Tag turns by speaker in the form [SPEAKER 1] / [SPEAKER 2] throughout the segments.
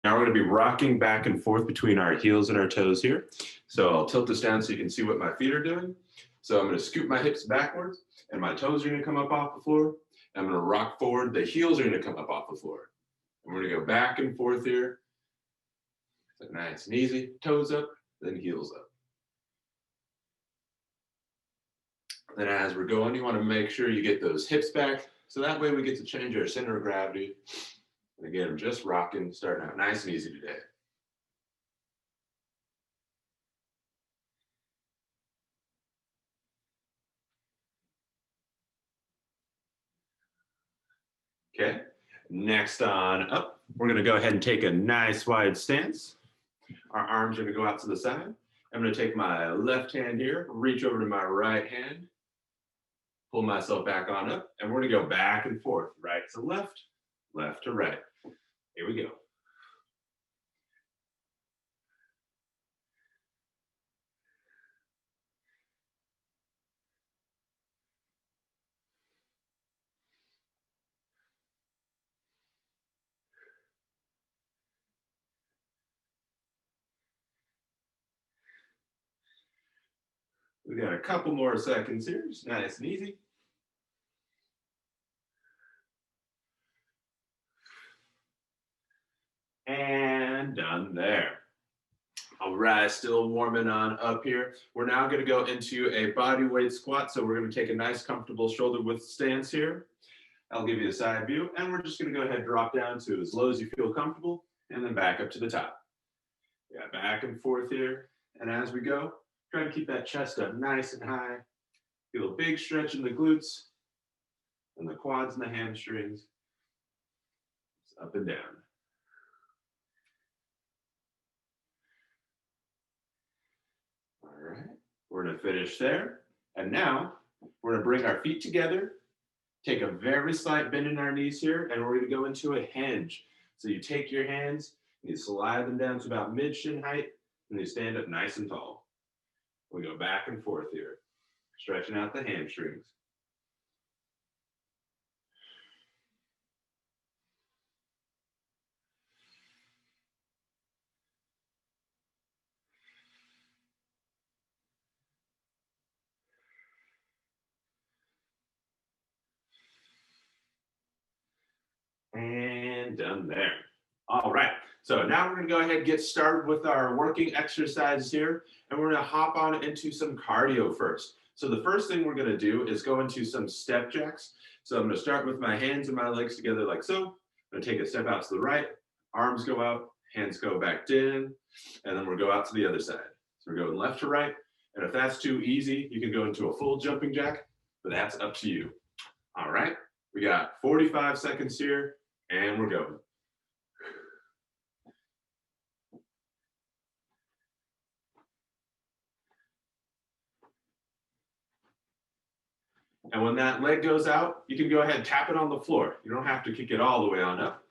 [SPEAKER 1] Now we're going to be rocking back and forth between our heels and our toes here. So I'll tilt this down so you can see what my feet are doing. So I'm going to scoop my hips backwards and my toes are going to come up off the floor. I'm going to rock forward. The heels are going to come up off the floor. And we're going to go back and forth here. So nice and easy. Toes up, then heels up. Then as we're going, you want to make sure you get those hips back. So that way we get to change our center of gravity. And again, just rocking, starting out nice and easy today. Okay, next on up, we're going to go ahead and take a nice wide stance. Our arms are going to go out to the side. I'm going to take my left hand here, reach over to my right hand, pull myself back on up, and we're going to go back and forth, right to left, left to right. Here we go. We got a couple more seconds here, just nice and easy. And done there. All right, still warming on up here. We're now going to go into a body weight squat. So we're going to take a nice comfortable shoulder width stance here. I'll give you a side view, and we're just going to go ahead and drop down to as low as you feel comfortable, and then back up to the top. Yeah, back and forth here. And as we go, try to keep that chest up nice and high. Feel a big stretch in the glutes and the quads and the hamstrings. It's up and down. All right, we're going to finish there. And now we're going to bring our feet together, take a very slight bend in our knees here, and we're going to go into a hinge. So you take your hands, you slide them down to about mid-shin height, and you stand up nice and tall. We go back and forth here, stretching out the hamstrings. And done there. All right, so now we're going to go ahead and get started with our working exercises here, and we're going to hop on into some cardio first. So the first thing we're going to do is go into some step jacks. So I'm going to start with my hands and my legs together like so. I'm going to take a step out to the right, arms go out, hands go back in, and then we'll go out to the other side. So we're going left to right, and if that's too easy, you can go into a full jumping jack, but that's up to you. All right, we got 45 seconds here, and we're going. And when that leg goes out, you can go ahead and tap it on the floor. You don't have to kick it all the way on up.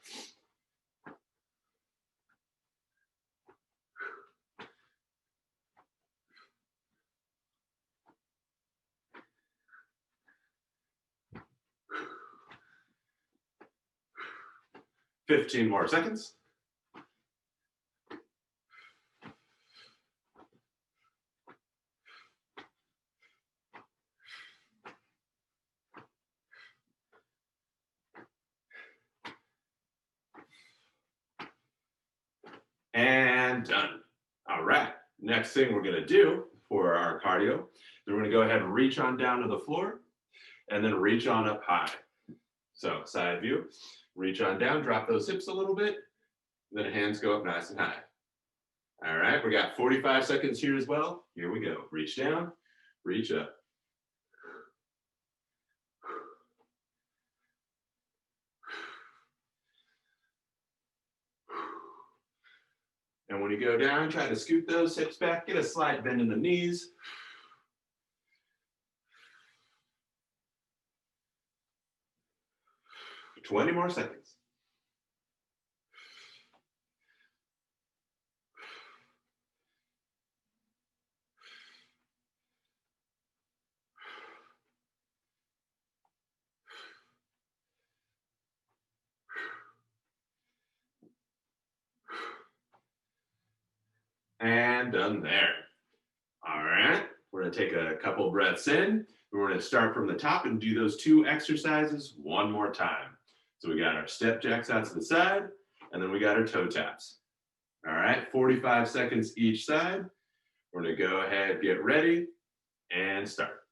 [SPEAKER 1] "15 more seconds. And done. All right, next thing we're gonna do for our cardio is we're gonna go ahead and reach on down to the floor and then reach on up high. So side view, reach on down, drop those hips a little bit, then hands go up nice and high. All right, we got 45 seconds here as well. Here we go, reach down, reach up. And when you go down, try to scoot those hips back, get a slight bend in the knees. For 20 more seconds. And done there. All right, we're gonna take a couple breaths in. We're gonna start from the top and do those 2 exercises one more time. So we got our step jacks out to the side, and then we got our toe taps. All right, 45 seconds each side. We're gonna go ahead, get ready, and start.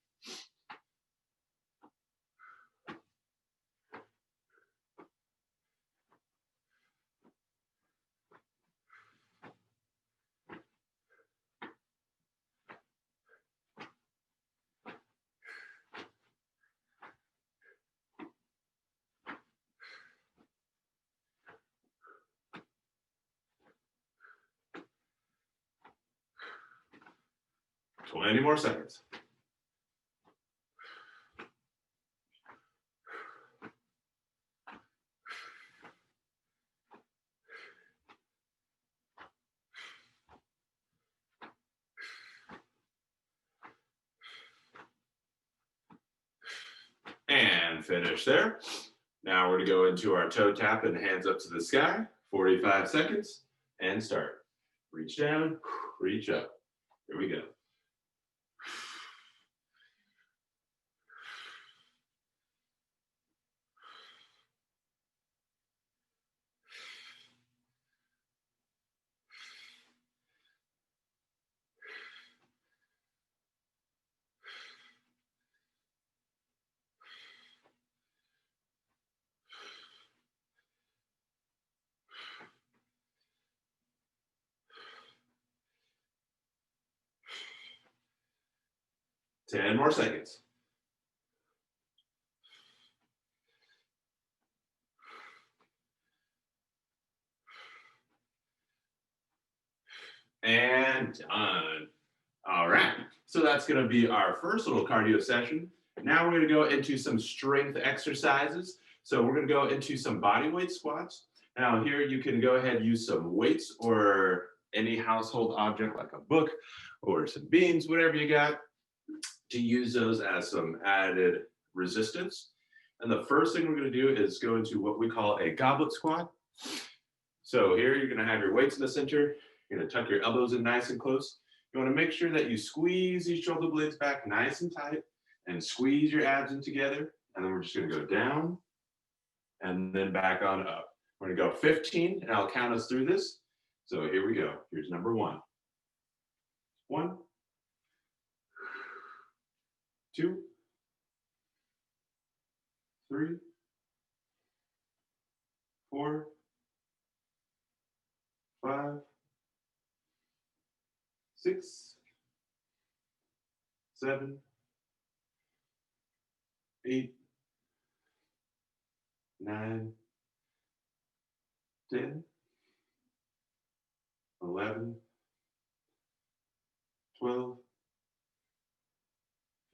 [SPEAKER 1] Twenty more seconds. And finish there. Now we're gonna go into our toe tap and hands up to the sky, 45 seconds, and start. Reach down, reach up. Here we go. 10 more seconds. And done. All right, so that's gonna be our first little cardio session. Now we're gonna go into some strength exercises. So we're gonna go into some body weight squats. Now here you can go ahead and use some weights or any household object like a book or some beans, whatever you got, to use those as some added resistance. And the first thing we're gonna do is go into what we call a goblet squat. So here you're gonna have your weights in the center. You're gonna tuck your elbows in nice and close. You wanna make sure that you squeeze these shoulder blades back nice and tight and squeeze your abs in together. And then we're just gonna go down and then back on up. We're gonna go 15 and I'll count us through this. So here we go. Here's number 1. 1, 2, 3, 4, 5, 6, 7, 8, 9, 10, 11, 12,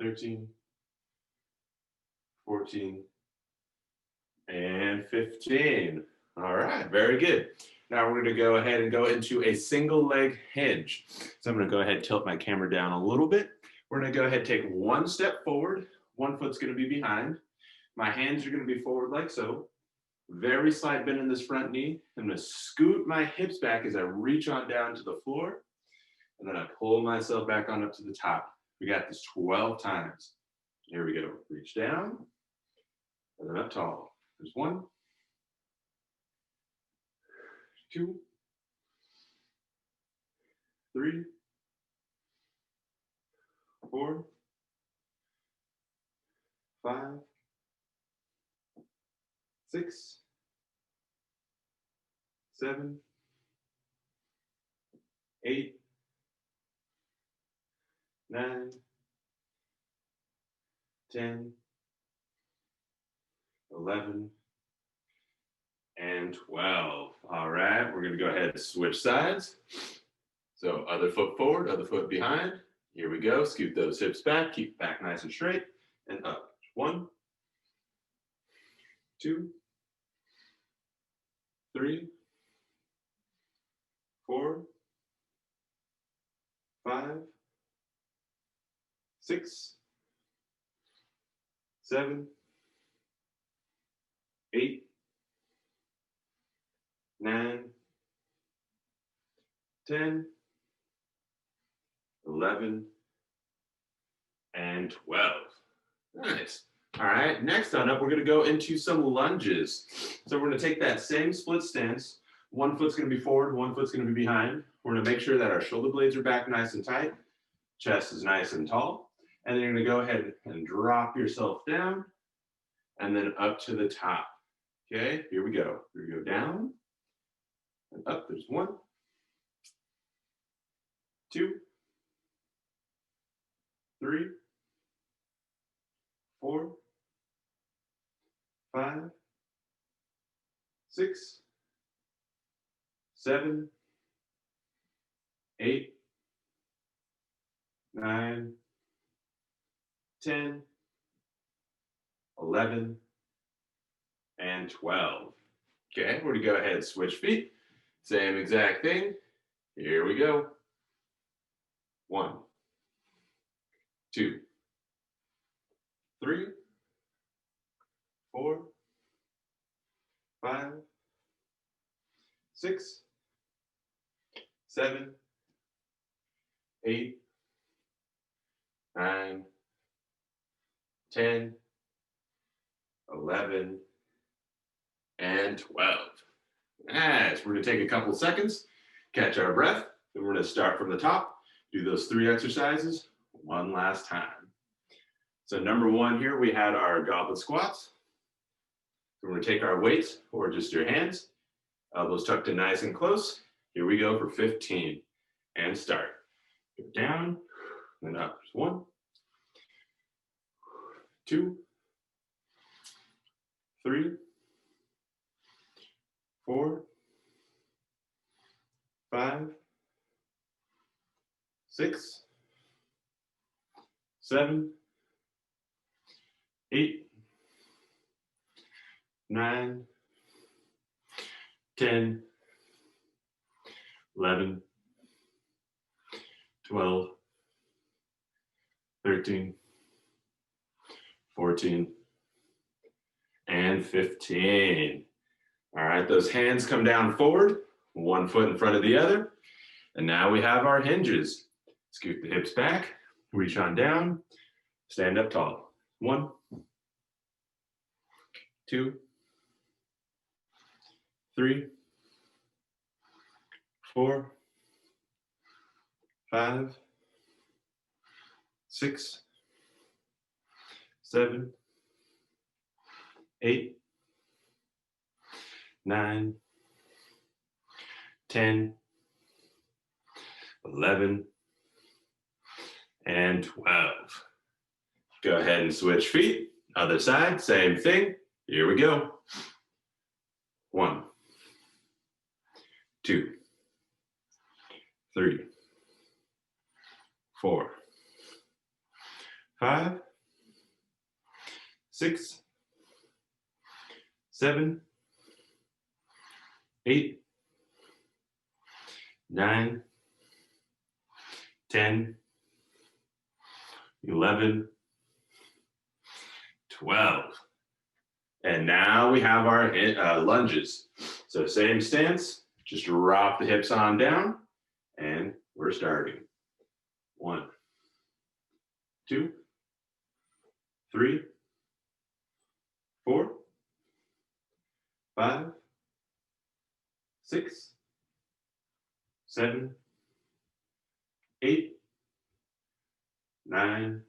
[SPEAKER 1] 13, 14, and 15. All right, very good. Now we're going to go ahead and go into a single leg hinge. So I'm going to go ahead and tilt my camera down a little bit. We're going to go ahead and take 1 step forward. 1 foot's going to be behind. My hands are going to be forward like so. Very slight bend in this front knee. I'm going to scoot my hips back as I reach on down to the floor. And then I pull myself back on up to the top. We got this 12 times. Here we go. Reach down and then up tall. There's 1, 2, 3, 4, 5, 6, 7, 8, 9, 10, 11, and 12. All right, we're going to go ahead and switch sides. So other foot forward, other foot behind. Here we go. Scoot those hips back. Keep back nice and straight and up. 1, 2, 3, 4, 5, 6, 7, 8, 9, 10, 11, and 12. Nice. All right, next on up, we're gonna go into some lunges. So we're gonna take that same split stance. One foot's gonna be forward, one foot's gonna be behind. We're gonna make sure that our shoulder blades are back nice and tight, chest is nice and tall. And then you're gonna go ahead and drop yourself down and then up to the top. Okay, here we go. Here we go, down and up. There's 1, 2, 3, 4, 5, 6, 7, 8, 9, 10, 11, and 12. Okay, we're gonna go ahead and switch feet. Same exact thing. Here we go. 1, 2, 3, 4, 5, 6, 7, 8, 9, 10, 11, and 12. Nice. We're going to take a couple seconds, catch our breath, then we're going to start from the top, do those 3 exercises one last time. So number 1 here, we had our goblet squats. We're going to take our weights or just your hands, elbows tucked in nice and close. Here we go for 15 and start. Go down and up. 1, 2, 3, 4, 5, 6, 7, 8, 9, 10, 11, 12, 13, 14, and 15. All right, those hands come down forward, 1 foot in front of the other. And now we have our hinges. Scoot the hips back, reach on down, stand up tall. 1, 2, 3, 4, 5, 6, 7, 8, 9, 10, 11, and 12. Go ahead and switch feet. Other side, same thing. Here we go. 1, 2, 3, 4, 5, 6, 7, 8, 9, 10, 11, 12. And now we have our lunges. So same stance, just drop the hips on down, and we're starting. 1, 2, 3, 4, 5, 6, 7, 8, 9,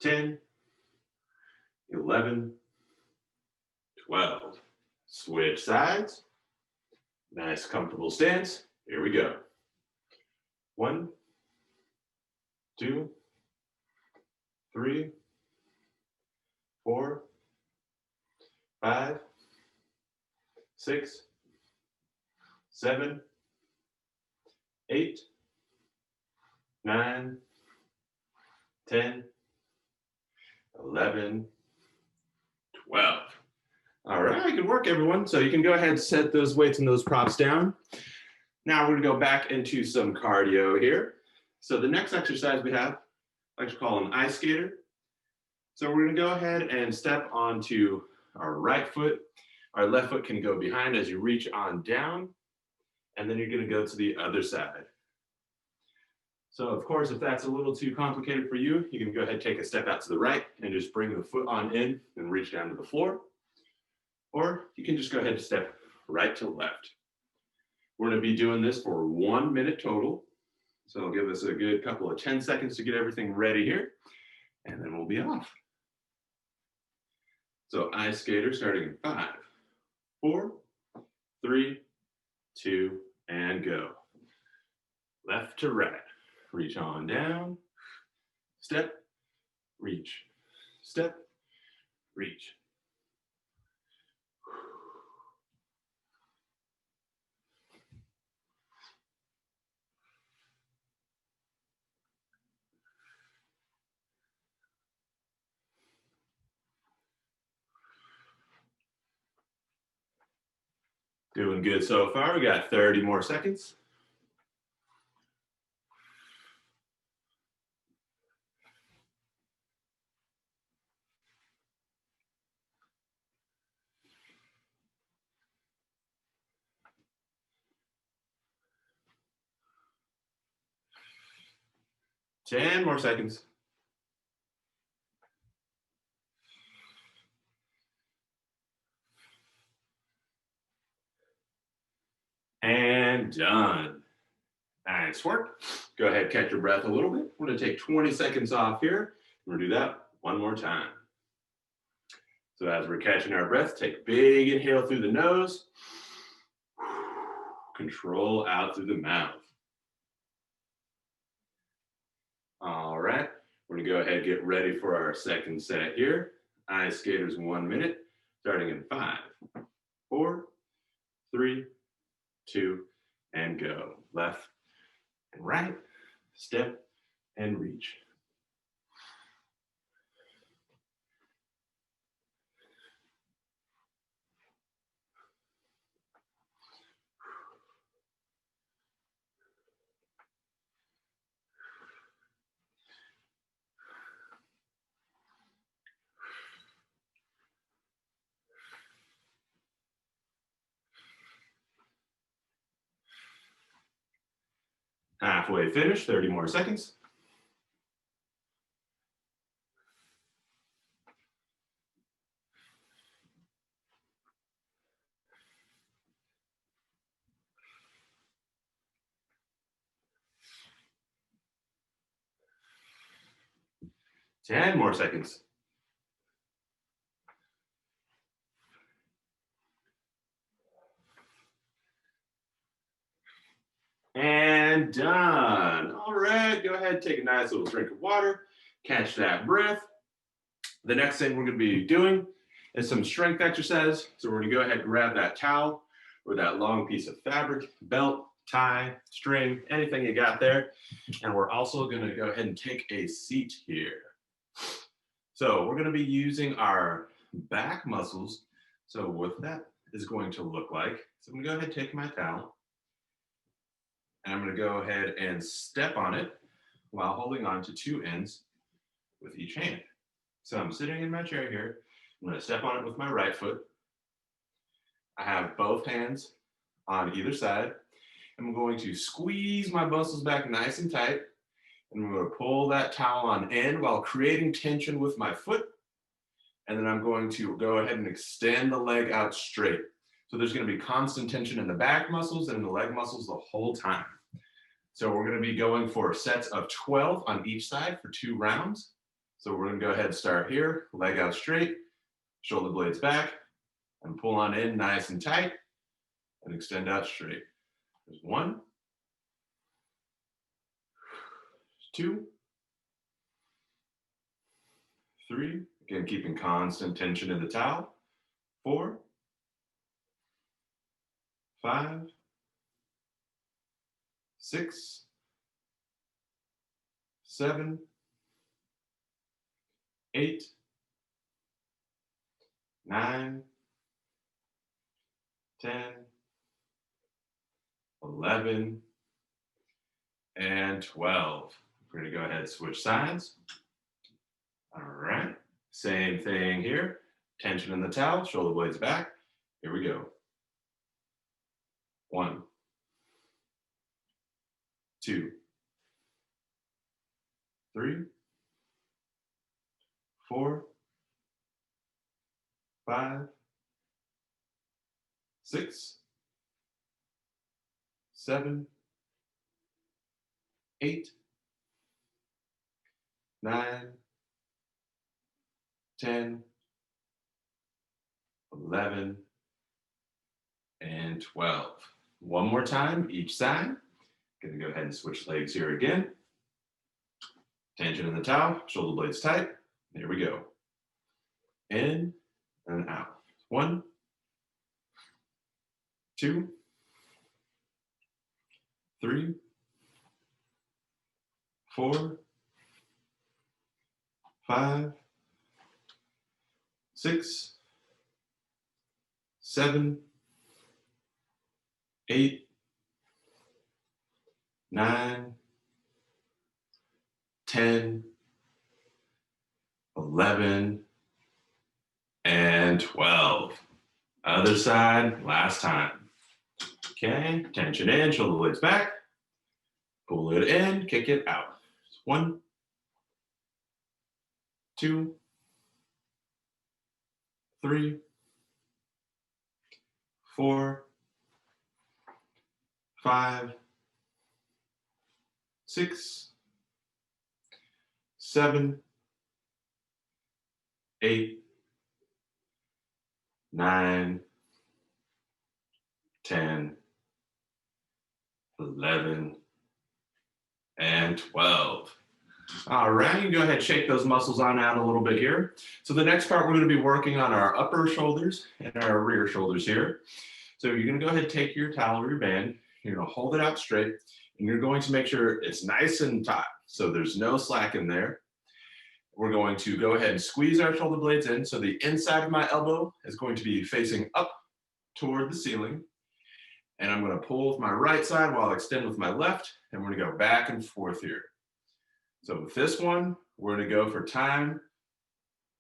[SPEAKER 1] 10, 11, 12. Switch sides. Nice comfortable stance. Here we go. 1, 2, 3, 4, 5, 6, 7, 8, 9, 10, 11, 12. All right, good work, everyone. So you can go ahead and set those weights and those props down. Now we're gonna go back into some cardio here. So the next exercise we have, I like to call an ice skater. So we're gonna go ahead and step onto our right foot. Our left foot can go behind as you reach on down, and then you're gonna go to the other side. So of course, if that's a little too complicated for you, you can go ahead and take a step out to the right and just bring the foot on in and reach down to the floor. Or you can just go ahead and step right to left. We're going to be doing this for 1 minute total. So it'll give us a good couple of 10 seconds to get everything ready here, and then we'll be off. So ice skater starting in 5, 4, 3, 2, and go. Left to right. Reach on down. Step, reach. Step, reach. Doing good so far. We got 30 more seconds. Ten more seconds. And done. Nice work. Go ahead, catch your breath a little bit. We're going to take 20 seconds off here. We're going to do that one more time. So as we're catching our breath, take a big inhale through the nose. Control out through the mouth. All right. We're going to go ahead and get ready for our second set here. Ice skaters 1 minute, starting in 5, 4, 3, 2, and go. Left and right, step and reach. Halfway finished, 30 more seconds. Ten more seconds. And done. All right, go ahead, take a nice little drink of water, catch that breath. The next thing we're going to be doing is some strength exercise. So we're going to go ahead and grab that towel or that long piece of fabric, belt, tie, string, anything you got there. And we're also going to go ahead and take a seat here. So we're going to be using our back muscles. So what that is going to look like, so I'm going to go ahead and take my towel. And I'm going to go ahead and step on it while holding on to 2 ends with each hand. So I'm sitting in my chair here. I'm going to step on it with my right foot. I have both hands on either side. I'm going to squeeze my muscles back nice and tight. And I'm going to pull that towel on end while creating tension with my foot. And then I'm going to go ahead and extend the leg out straight. So there's going to be constant tension in the back muscles and in the leg muscles the whole time. So we're going to be going for sets of 12 on each side for 2 rounds. So we're going to go ahead and start here, leg out straight, shoulder blades back, and pull on in nice and tight, and extend out straight. There's 1, 2, 3, again, keeping constant tension in the towel, 4, 5, 6, 7, 8, 9, 10, 11, and 12. We're going to go ahead and switch sides. All right, same thing here. Tension in the towel, shoulder blades back. Here we go. 1, 2, 3, 4, 5, 6, 7, 8, 9, 10, 11, and 12. One more time, each side. Gonna go ahead and switch legs here again. Tension in the towel, shoulder blades tight. There we go. In and out. 1, 2, 3, 4, 5, 6, 7, 8, 9, 10, 11, and 12. Other side, last time. Okay, tension in, shoulder blades back. Pull it in, kick it out. 1, 2, 3, 4, 5, 6, 7, 8, 9, 10, 11, and 12. All right, you can go ahead and shake those muscles on out a little bit here. So the next part, we're going to be working on our upper shoulders and our rear shoulders here. So you're going to go ahead and take your towel or your band, you're going to hold it out straight, and you're going to make sure it's nice and taut. So there's no slack in there. We're going to go ahead and squeeze our shoulder blades in. So the inside of my elbow is going to be facing up toward the ceiling. And I'm going to pull with my right side while I extend with my left. And we're going to go back and forth here. So with this one, we're going to go for time.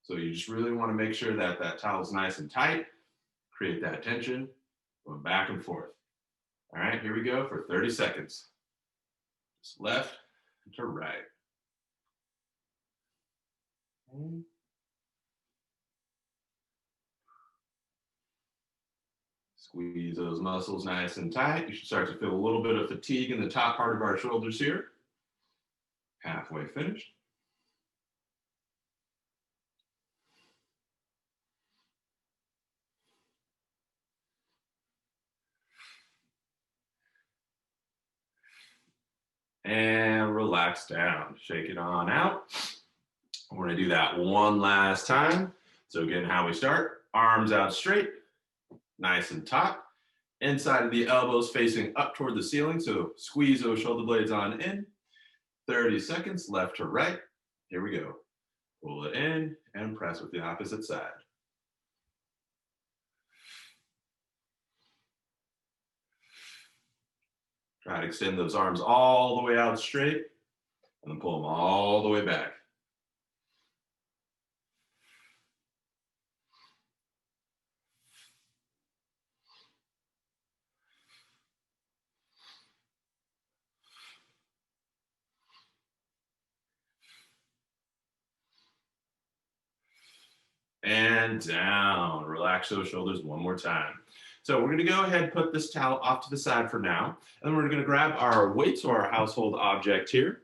[SPEAKER 1] So you just really want to make sure that that towel is nice and tight. Create that tension. Going back and forth. All right, here we go for 30 seconds. Just left to right. Squeeze those muscles nice and tight. You should start to feel a little bit of fatigue in the top part of our shoulders here. Halfway finished. And relax down. Shake it on out. We're going to do that one last time. So again, how we start, arms out straight, nice and taut. Inside of the elbows facing up toward the ceiling. So squeeze those shoulder blades on in. 30 seconds, left to right. Here we go. Pull it in and press with the opposite side. Try to extend those arms all the way out straight and then pull them all the way back. And down. Relax those shoulders one more time. So we're going to go ahead and put this towel off to the side for now. And then we're going to grab our weights or our household object here.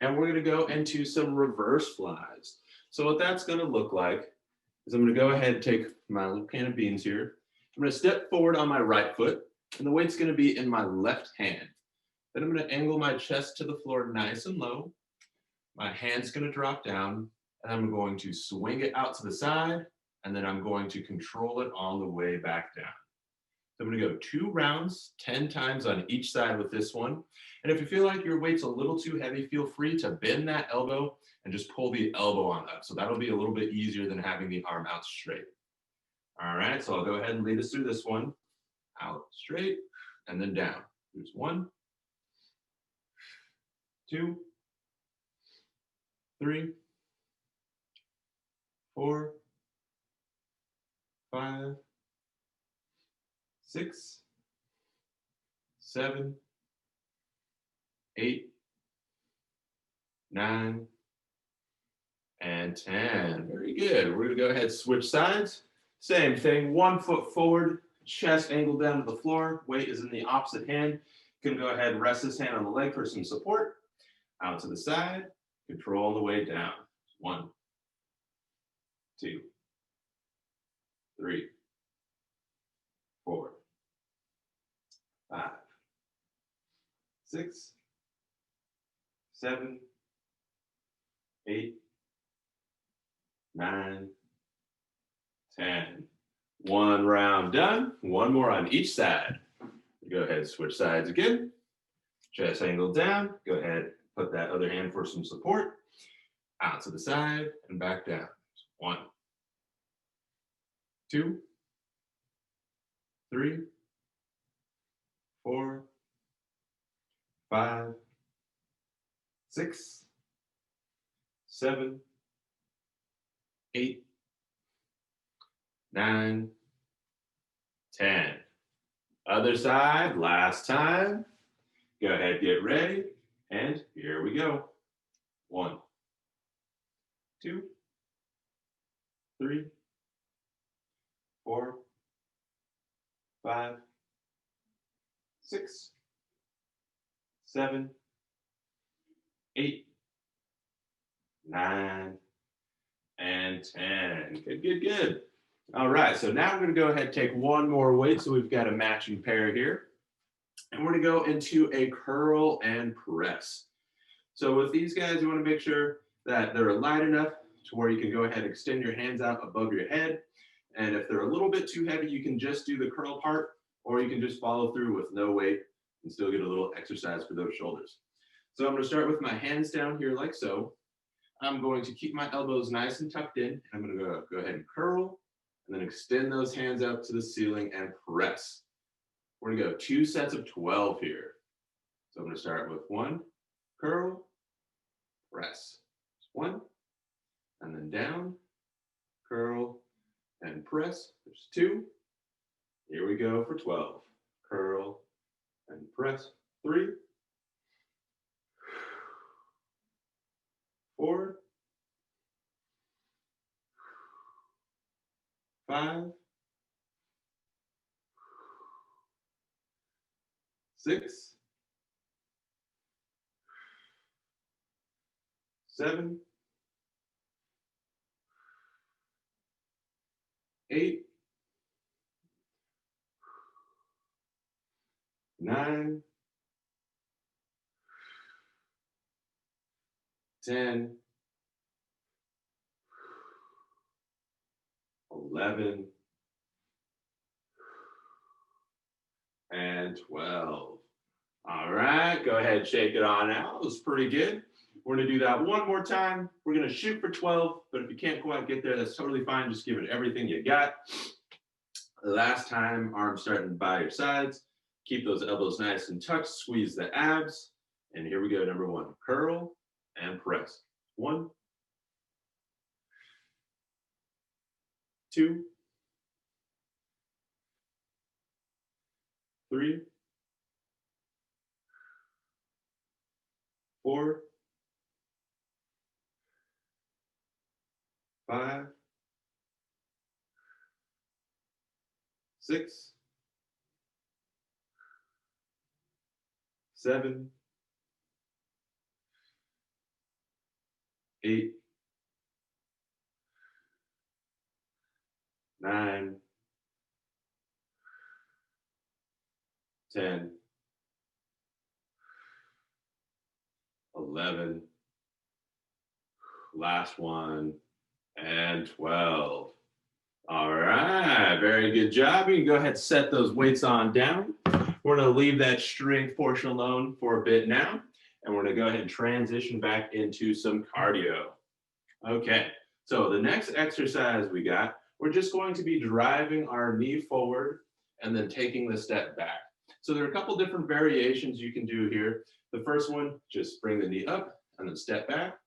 [SPEAKER 1] And we're going to go into some reverse flies. So what that's going to look like is I'm going to go ahead and take my little can of beans here. I'm going to step forward on my right foot, and the weight's going to be in my left hand. Then I'm going to angle my chest to the floor nice and low. My hand's going to drop down, and I'm going to swing it out to the side, and then I'm going to control it on the way back down. So I'm going to go 2 rounds, 10 times on each side with this one. And if you feel like your weight's a little too heavy, feel free to bend that elbow and just pull the elbow on up. So that'll be a little bit easier than having the arm out straight. All right, so I'll go ahead and lead us through this one. Out straight and then down. Here's 1, 2, 3, 4, 5, 6, 7, 8, 9, and 10. Very good. We're gonna go ahead and switch sides. Same thing, 1 foot forward, chest angled down to the floor, weight is in the opposite hand. You can go ahead and rest this hand on the leg for some support. Out to the side, control the way down. 1, 2, 3, 4, 5, 6, 7, 8, 9, 10. 1 round done. 1 more on each side. Go ahead and switch sides again. Chest angle down. Go ahead, put that other hand for some support. Out to the side and back down. 1, 2, 3, 4, 5, 6, 7, 8, 9, 10. Other side, last time. Go ahead, get ready, and here we go. 1, 2, 3, 4, 5, 6, 7, 8, 9, and 10. Good, good, good. All right, so now we're going to go ahead and take 1 more weight. So we've got a matching pair here. And we're going to go into a curl and press. So with these guys, you want to make sure that they're light enough to where you can go ahead and extend your hands out above your head. And if they're a little bit too heavy, you can just do the curl part, or you can just follow through with no weight and still get a little exercise for those shoulders. So I'm going to start with my hands down here like so. I'm going to keep my elbows nice and tucked in. I'm going to go ahead and curl, and then extend those hands out to the ceiling and press. We're going to go 2 sets of 12 here. So I'm going to start with 1, curl, press. 1, and then down, curl, and press. There's 2. Here we go for 12. Curl and press. 3, 4, 5, 6, 7, 8, 9, 10, 11, and 12. All right, go ahead and shake it on out. It was pretty good. We're going to do that 1 more time. We're going to shoot for 12, but if you can't quite get there, that's totally fine. Just give it everything you got. Last time, arms starting by your sides. Keep those elbows nice and tucked. Squeeze the abs. And here we go, number 1. Curl and press. 1, 2, 3, 4, 5, 6, 7, 8, 9, 10, 11, last one, and 12. All right, very good job. You can go ahead and set those weights on down. We're going to leave that strength portion alone for a bit now, and we're going to go ahead and transition back into some cardio. Okay, so the next exercise we got, we're just going to be driving our knee forward and then taking the step back. So there are a couple different variations you can do here. The first one, just bring the knee up and then step back.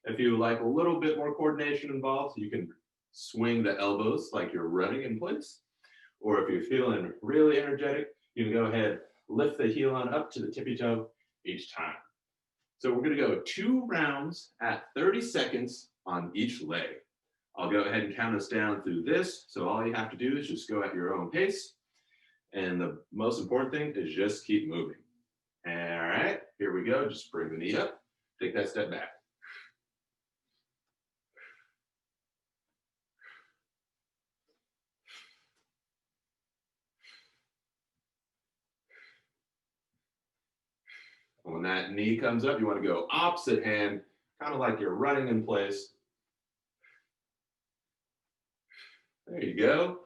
[SPEAKER 1] If you like a little bit more coordination involved, you can swing the elbows like you're running in place. Or if you're feeling really energetic, you can go ahead, lift the heel on up to the tippy toe each time. So we're going to go 2 rounds at 30 seconds on each leg. I'll go ahead and count us down through this. So all you have to do is just go at your own pace. And the most important thing is just keep moving. All right, here we go. Just bring the knee up. Take that step back. When that knee comes up, you want to go opposite hand, kind of like you're running in place. There you go.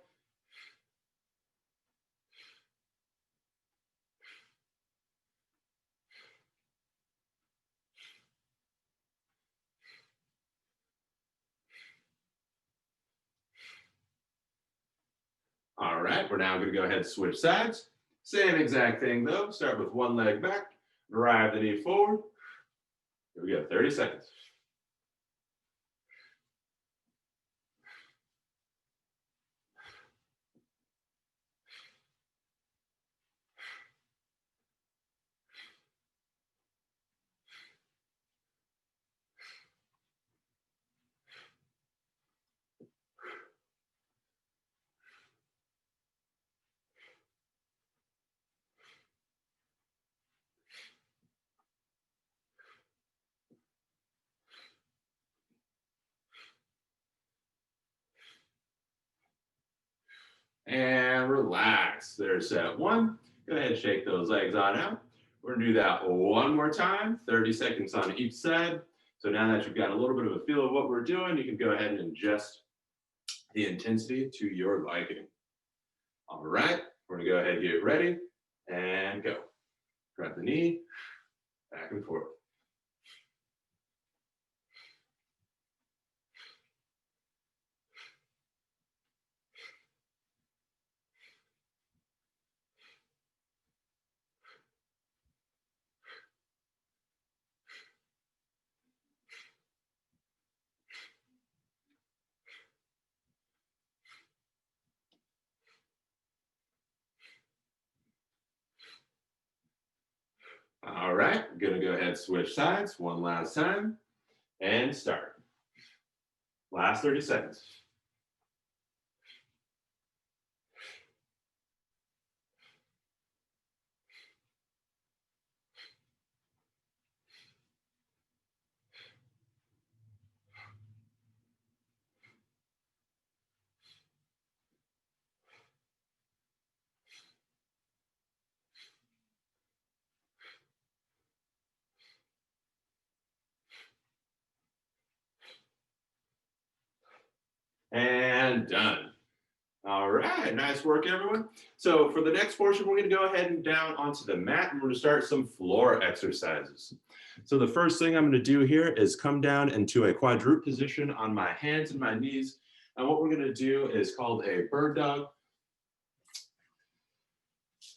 [SPEAKER 1] All right, we're now going to go ahead and switch sides. Same exact thing though. Start with one leg back, drive the knee forward. Here we go, 30 seconds. And relax. There's set one. Go ahead and shake those legs on out. We're gonna do that one more time, 30 seconds on each side. So now that you've got a little bit of a feel of what we're doing, you can go ahead and adjust the intensity to your liking. All right, we're gonna go ahead and get ready and go. Grab the knee, back and forth. All right, I'm gonna go ahead and switch sides one last time and start. Last 30 seconds. And done. All right, nice work, everyone. So for the next portion, we're going to go ahead and down onto the mat, and we're going to start some floor exercises. So the first thing I'm going to do here is come down into a quadruped position on my hands and my knees. And what we're going to do is called a bird dog.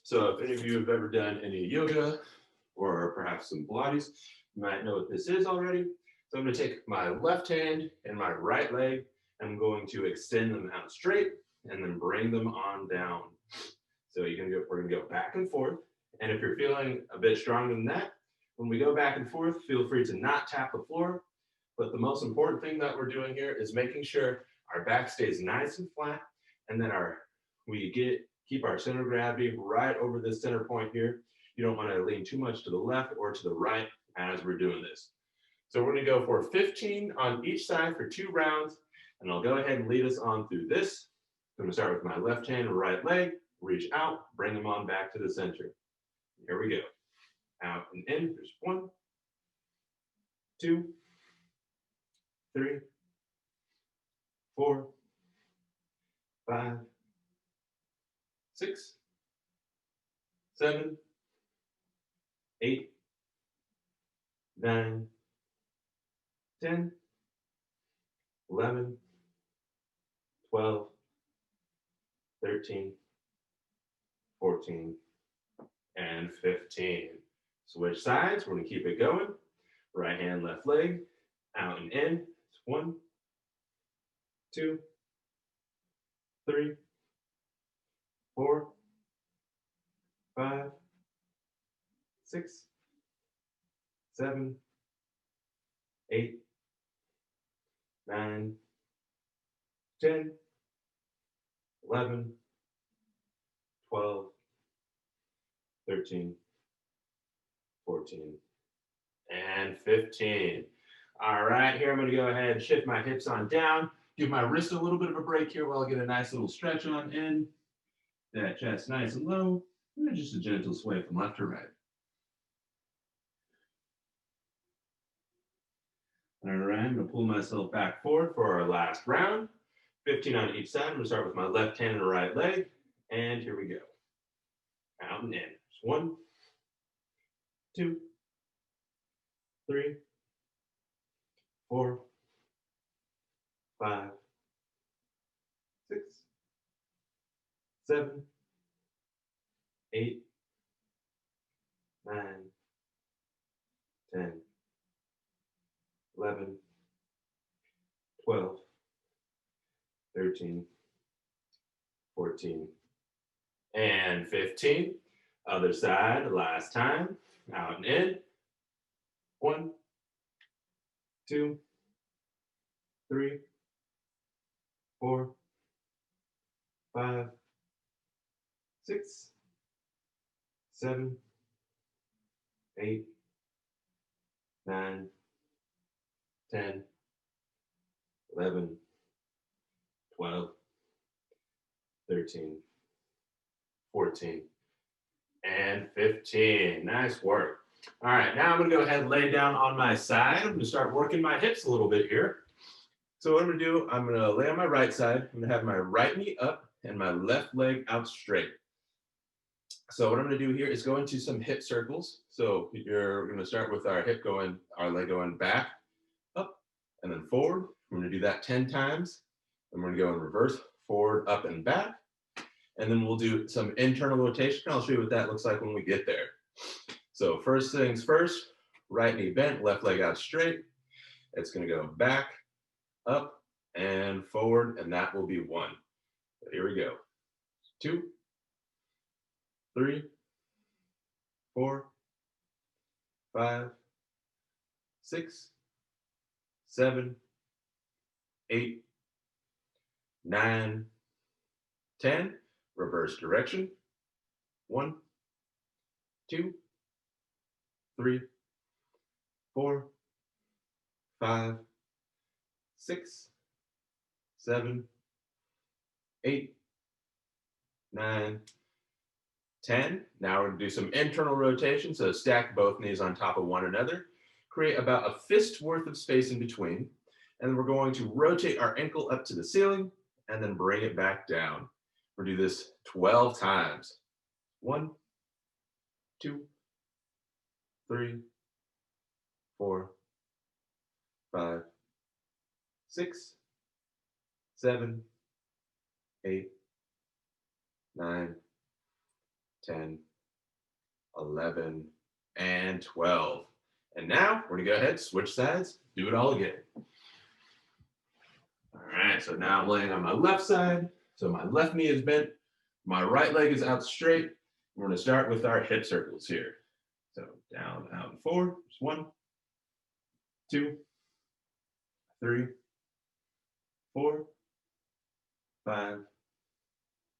[SPEAKER 1] So if any of you have ever done any yoga or perhaps some Pilates, you might know what this is already. So I'm going to take my left hand and my right leg, and I'm going to extend them out straight and then bring them on down. So we're gonna go back and forth. And if you're feeling a bit stronger than that, when we go back and forth, feel free to not tap the floor. But the most important thing that we're doing here is making sure our back stays nice and flat, and then keep our center of gravity right over this center point here. You don't want to lean too much to the left or to the right as we're doing this. So we're gonna go for 15 on each side for 2 rounds, and I'll go ahead and lead us on through this. I'm going to start with my left hand and right leg, reach out, bring them on back to the center. Here we go. Out and in. There's 1, 2, 3, 4, 5, 6, 7, 8, 9, 10, 11, 12, 13, 14, and 15. Switch sides, we're gonna keep it going. Right hand, left leg, out and in. It's 1, 2, 3, 4, 5, 6, 7, 8, 9, 10, 11, 12, 13, 14, and 15. All right, here I'm going to go ahead and shift my hips on down, give my wrist a little bit of a break here while I get a nice little stretch on in. That chest nice and low, and then just a gentle sway from left to right. All right, I'm going to pull myself back forward for our last round. 15 on each side. I'm going to start with my left hand and right leg, and here we go. Out and in. 1, 2, 3, 4, 5, 6, 7, 8, 9, 10, 11, 12, 13, 14, and 15. Other side, last time. Out and in. 1, 2, 3, 4, 5, 6, 7, 8, 9, 10, 11, 12, 13, 14, and 15. Nice work. All right, now I'm going to go ahead and lay down on my side. I'm going to start working my hips a little bit here. So what I'm going to do, I'm going to lay on my right side. I'm going to have my right knee up and my left leg out straight. So what I'm going to do here is go into some hip circles. So you're going to start with our leg going back, up, and then forward. We're going to do that 10 times. Then we're going to go in reverse, forward, up, and back. And then we'll do some internal rotation. I'll show you what that looks like when we get there. So first things first, right knee bent, left leg out straight. It's going to go back, up, and forward, and that will be 1. So here we go. 2, 3, 4, 5, 6, 7, 8, 9, 10. Reverse direction. 1, 2, 3, 4, 5, 6, 7, 8, 9, 10. Now we're going to do some internal rotation. So stack both knees on top of one another. Create about a fist worth of space in between. And then we're going to rotate our ankle up to the ceiling and then bring it back down. We'll do this 12 times. 1, 2, 3, 4, 5, 6, 7, 8, 9, 10, 11, and 12. And now we're going to go ahead, switch sides, do it all again. All right, so now I'm laying on my left side. So my left knee is bent, my right leg is out straight. We're going to start with our hip circles here. So down, out, and forward. 1, 2, 3, 4, 5,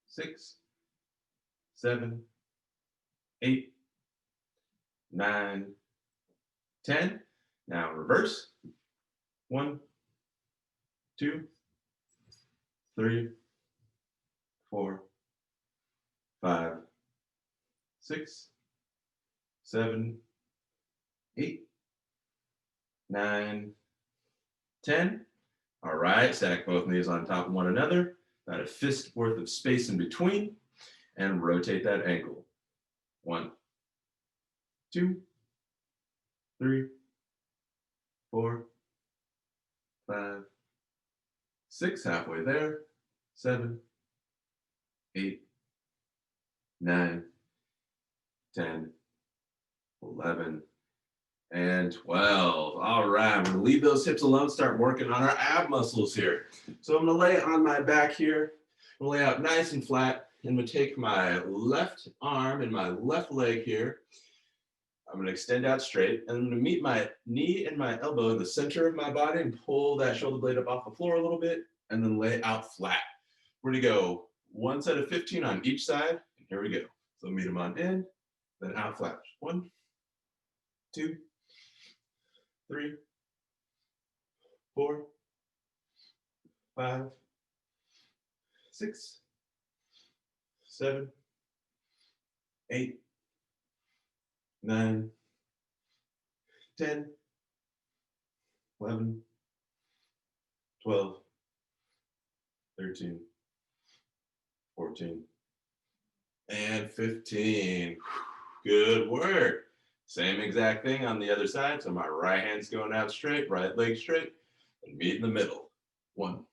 [SPEAKER 1] 6, 7, 8, 9, 10. Now reverse. 1, 2, 3, 4, 5, 6, 7, 8, 9, 10. All right, stack both knees on top of one another, about a fist worth of space in between, and rotate that ankle. 1, 2, 3, 4, 5, 6, halfway there, 7, 8, 9, 10, 11, and 12. All right, I'm gonna leave those hips alone, start working on our ab muscles here. So I'm gonna lay on my back here, I'm gonna lay out nice and flat, and I'm gonna take my left arm and my left leg here, I'm gonna extend out straight, and I'm gonna meet my knee and my elbow in the center of my body and pull that shoulder blade up off the floor a little bit, and then lay out flat. We're gonna go one set of 15 on each side, and here we go. So meet them on in, then out flat. 1, 2, 3, 4, 5, 6, 7, 8, 9, 10, 11, 12, 13, 14, and 15. Good work. Same exact thing on the other side. So my right hand's going out straight, right leg straight, and meet in the middle. 1,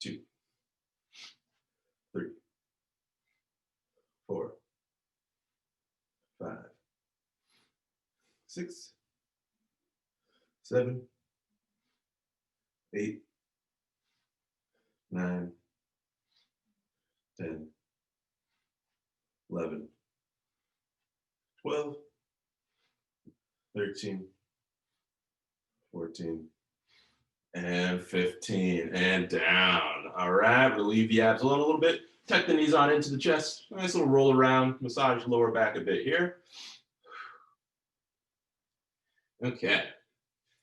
[SPEAKER 1] 2, 3, 4, 5, 6, 7, 8, 9, 10, 11, 12, 13, 14, and 15, and down. All right, relieve the abs a little bit. Tuck the knees on into the chest. Nice little roll around, massage the lower back a bit here. Okay.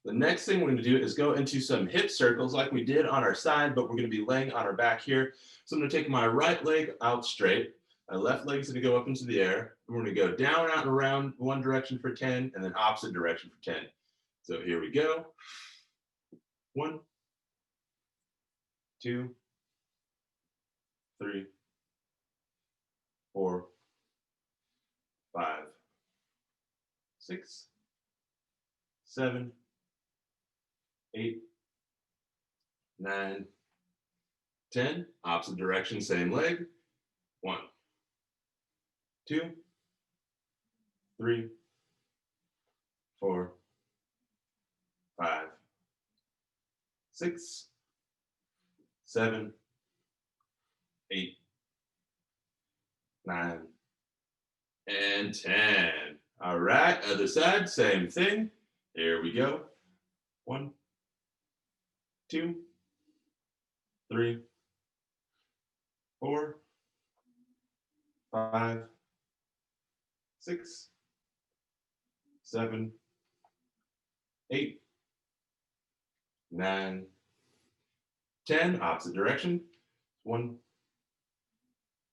[SPEAKER 1] The next thing we're going to do is go into some hip circles like we did on our side, but we're going to be laying on our back here. So I'm going to take my right leg out straight. My left leg's going to go up into the air. And we're going to go down, out, and around one direction for 10, and then opposite direction for 10. So here we go. 1, 2, 3, 4, 5, 6, 7, 8, 9, 10. Opposite direction, same leg. 1, 2, 3, 4, 5, 6, 7, 8, 9, and 10. All right, other side, same thing. Here we go. 1, 2, 3, 4, 5, 6, 7, 8, 9, 10. Opposite direction. 1,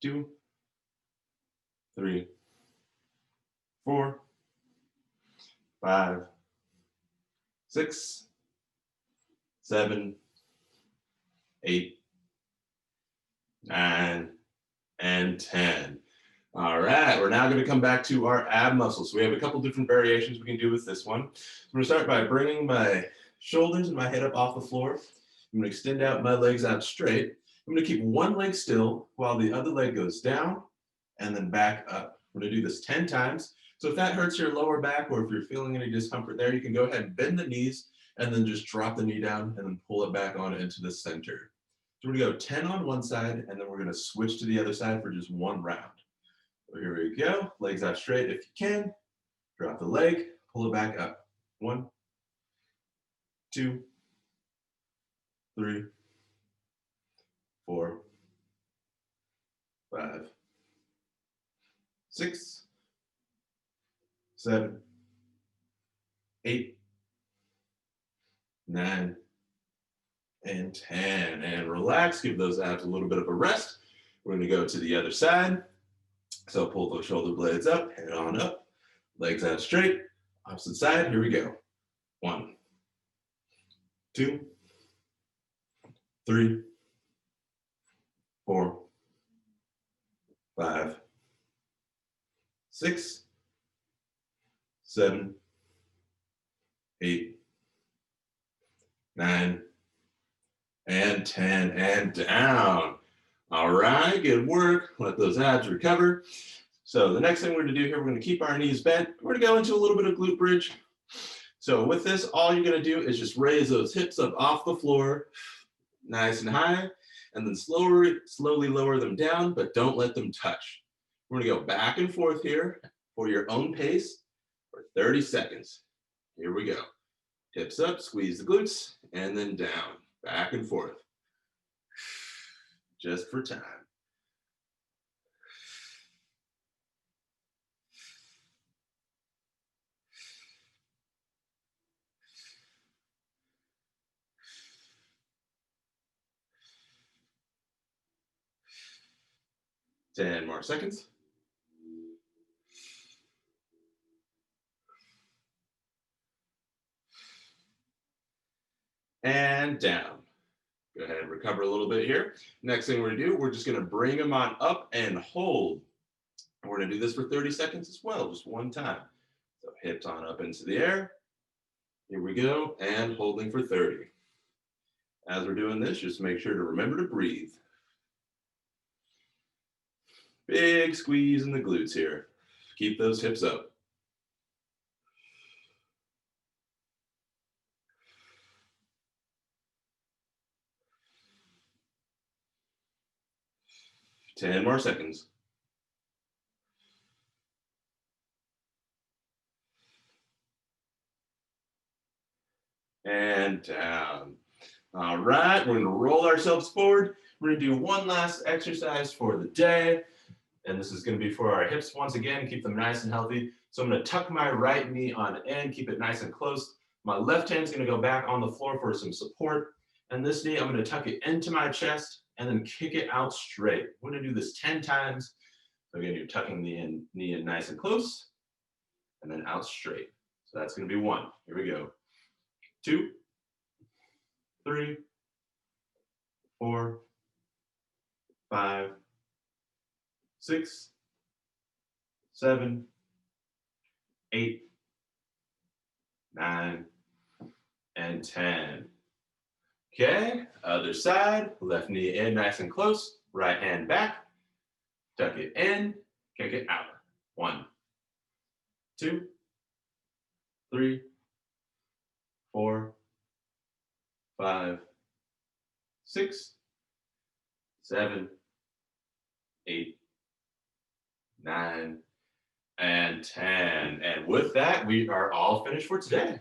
[SPEAKER 1] 2, 3, 4, 5, 6, 7, 8, 9, and 10. All right, we're now going to come back to our ab muscles. So we have a couple different variations we can do with this one. So I'm going to start by bringing my shoulders and my head up off the floor. I'm going to extend out my legs out straight. I'm going to keep one leg still while the other leg goes down and then back up. We're going to do this 10 times. So if that hurts your lower back or if you're feeling any discomfort there, you can go ahead and bend the knees and then just drop the knee down and then pull it back on into the center. So we're going to go 10 on one side and then we're going to switch to the other side for just one round. So here we go. Legs out straight if you can. Drop the leg, pull it back up. 1, 2, 3, 4, 5, 6, 7, 8, 9, and 10. And relax, give those abs a little bit of a rest. We're going to go to the other side. So pull those shoulder blades up, head on up, legs out straight, opposite side. Here we go. 1, 2, 3, 4, 5, 6, 7, 8, 9, and 10, and down. All right, good work. Let those abs recover. So the next thing we're going to do here, we're going to keep our knees bent. We're going to go into a little bit of glute bridge. So with this, all you're going to do is just raise those hips up off the floor, nice and high, and then slowly lower them down, but don't let them touch. We're going to go back and forth here for your own pace for 30 seconds. Here we go. Hips up, squeeze the glutes, and then down, back and forth. Just for time. Ten more seconds. And down. Go ahead and recover a little bit here. Next thing we're gonna do, we're just gonna bring them on up and hold. And we're gonna do this for 30 seconds as well, just one time. So hips on up into the air. Here we go, and holding for 30. As we're doing this, just make sure to remember to breathe. Big squeeze in the glutes here. Keep those hips up. Ten more seconds. And down. All right, we're gonna roll ourselves forward. We're gonna do one last exercise for the day. And this is gonna be for our hips once again, keep them nice and healthy. So I'm gonna tuck my right knee on in, keep it nice and close. My left hand's gonna go back on the floor for some support. And this knee, I'm gonna tuck it into my chest and then kick it out straight. We're gonna do this 10 times. So again, you're tucking the knee in nice and close and then out straight. So that's gonna be one. Here we go. 2, 3, 4, 5, 6, 7, 8, 9, and 10. Okay, other side, left knee in nice and close, right hand back, tuck it in, kick it out. 1, 2, 3, 4, 5, 6, 7, 8, 9, and 10. And with that, we are all finished for today.